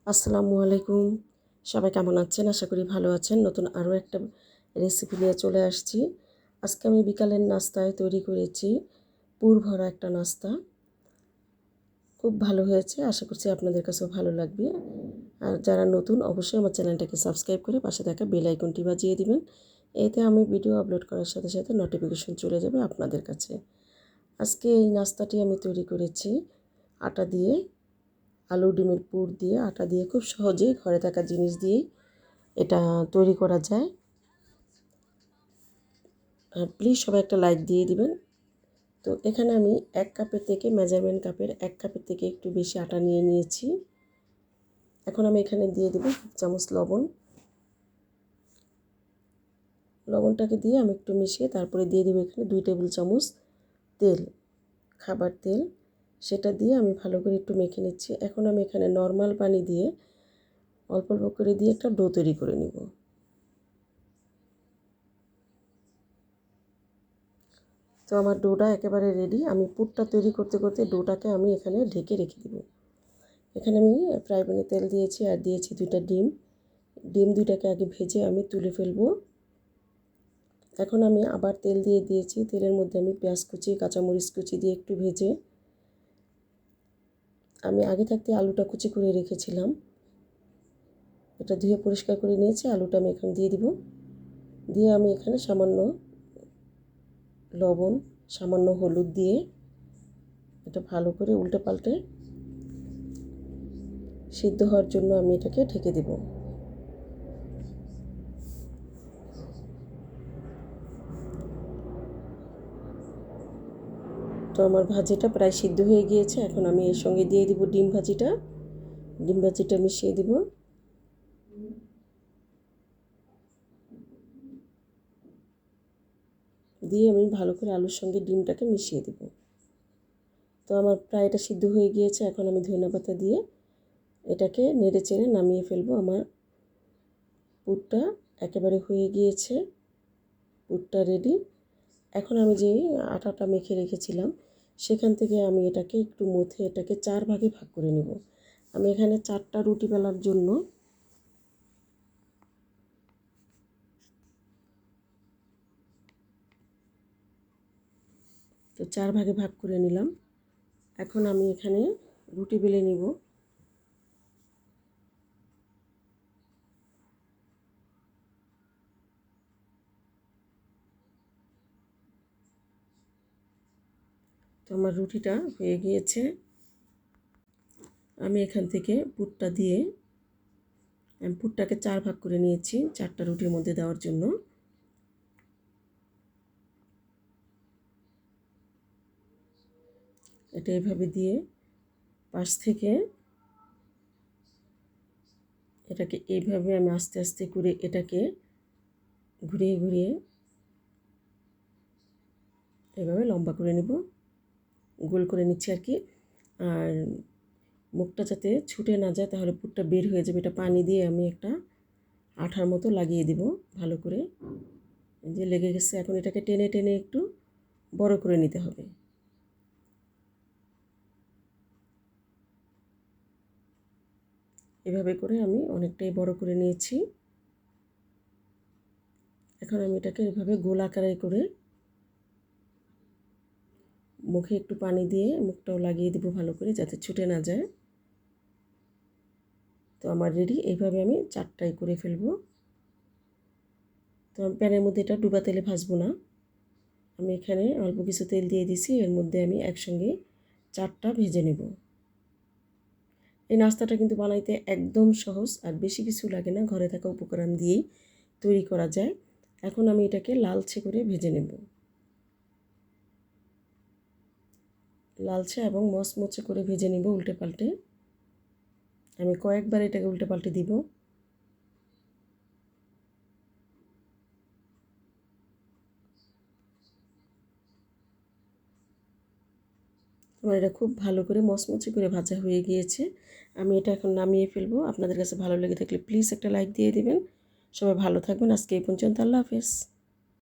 আসসালামু আলাইকুম। সবাই কেমন আছেন? আশা করি ভালো আছেন। নতুন আরও একটা রেসিপি নিয়ে চলে আসছি। আজকে আমি বিকালের নাস্তায় তৈরি করেছি পুর ভরা একটা নাস্তা। খুব ভালো হয়েছে। আশা করছি আপনাদের কাছেও ভালো লাগবে। আর যারা নতুন অবশ্যই আমার চ্যানেলটাকে সাবস্ক্রাইব করে পাশে থাকা বেল আইকনটি বাজিয়ে দিবেন। এতে আমি ভিডিও আপলোড করার সাথে সাথে নোটিফিকেশন চলে যাবে আপনাদের কাছে। আজকে এই নাস্তাটি আমি তৈরি করেছি আটা দিয়ে, আলু ডিমের পুর দিয়ে, আটা দিয়ে খুব সহজেই ঘরে থাকা জিনিস দিয়েই এটা তৈরি করা যায়। আর প্লিজ সবাই একটা লাইক দিয়ে দিবেন। তো এখানে আমি 1 কাপের থেকে মেজারমেন্ট কাপের 1 কাপের থেকে একটু বেশি আটা নিয়ে নিয়েছি। এখন আমি এখানে দিয়ে দেব 1 চামচ লবণ। লবণটাকে দিয়ে আমি একটু মিশিয়ে তারপরে দিয়ে দেব এখানে 2 টেবিল চামচ তেল, খাবার তেল। সেটা দিয়ে আমি ভালো করে একটু মেখে নিচ্ছি। এখন আমি এখানে নর্মাল পানি দিয়ে অল্প অল্প করে দিয়ে একটা ডো তৈরি করে নেব। তো আমার ডোটা একেবারে রেডি। আমি পুরটা তৈরি করতে করতে ডোটাকে আমি এখানে ঢেকে রেখে দেব। এখানে আমি ফ্রাই প্যানে তেল দিয়েছি আর দিয়েছি 2টা ডিম। ডিম 2টাকে আগে ভেজে আমি তুলে ফেলবো। এখন আমি আবার তেল দিয়ে দিয়েছি। তেলের মধ্যে আমি পেঁয়াজ কুচি, কাঁচামরিচ কুচি দিয়ে একটু ভেজে আমি আগে থাকতে আলুটা কুচি করে রেখেছিলাম। এটা ধুয়ে পরিষ্কার করে নিয়েছি। আলুটা আমি এখন দিয়ে দিব। দিয়ে আমি এখানে সামান্য লবণ, সামান্য হলুদ দিয়ে এটা ভালো করে উল্টে পাল্টে সিদ্ধ হওয়ার জন্য আমি এটাকে ঢেকে দেব। তো আমার ভাজিটা প্রায় সিদ্ধ হয়ে গিয়েছে। এখন আমি এর সঙ্গে দিয়ে দিব ডিম ভাজিটা। ডিম ভাজিটা মিশিয়ে দিব। দিয়ে আমি ভালো করে আলুর সঙ্গে ডিমটাকে মিশিয়ে দেব। তো আমার প্রায় এটা সিদ্ধ হয়ে গিয়েছে। এখন আমি ধনেপাতা দিয়ে এটাকে নেড়ে চেড়ে নামিয়ে ফেলবো। আমার পুরটা একেবারে হয়ে গিয়েছে। পুরটা রেডি। এখন আমি যে আটাটা মেখে রেখেছিলাম সেখান থেকে আমি এটাকে একটু মথে এটাকে 4 ভাগে ভাগ করে নেব। আমি এখানে 4টা রুটি বেলার জন্য তো 4 ভাগে ভাগ করে নিলাম। এখন আমি এখানে রুটি বেলে নিব। তো আমার রুটিটা হয়ে গিয়েছে। আমি এখান থেকে পুরটা দিয়ে আমি পুরটাকে 4 ভাগ করে নিয়েছি 4টা রুটির মধ্যে দেওয়ার জন্য। এটা এভাবে দিয়ে পাশ থেকে এটাকে এইভাবে আমি আস্তে আস্তে করে এটাকে ঘুরিয়ে ঘুরিয়ে এভাবে লম্বা করে নেব, গোল করে নিচ্ছি আর কি। আর মুখটা যাতে ছুটে না যায় তাহলে পুরটা বের হয়ে যাবে। এটা পানি দিয়ে আমি একটা আঠার মতো লাগিয়ে দিব ভালো করে। যে লেগে গেছে, এখন এটাকে টেনে টেনে একটু বড় করে নিতে হবে। এভাবে করে আমি অনেকটাই বড় করে নিয়েছি। এখন আমি এটাকে এভাবে গোল আকারে করে মুখে একটু পানি দিয়ে মুখটাও লাগিয়ে দিব ভালো করে যাতে ছুটে না যায়। তো আমার রেডি। এইভাবে আমি 4টাই করে ফেলবো। তো আমি প্যানের মধ্যে এটা ডুবা তেলে ভাজবো না। আমি এখানে অল্প কিছু তেল দিয়ে দিছি। এর মধ্যে আমি একসঙ্গে 4টা ভেজে নেব। এই নাস্তাটা কিন্তু বানাইতে একদম সহজ আর বেশি কিছু লাগে না। ঘরে থাকা উপকরণ দিয়েই তৈরি করা যায়। এখন আমি এটাকে লালচে করে ভেজে নেব। লালচে এবং মচমচে করে ভেজে নেব উল্টে পাল্টে। আমি কয়েকবার এটাকে উল্টে পাল্টে দিব। আমার এটা খুব ভালো করে মচমচে করে ভাজা হয়ে গিয়েছে। আমি এটা এখন নামিয়ে ফেলবো। আপনাদের কাছে ভালো লেগে থাকলে প্লিজ একটা লাইক দিয়ে দিবেন। সবাই ভালো থাকবেন। আজকে এই পর্যন্ত। আল্লাহ হাফেজ।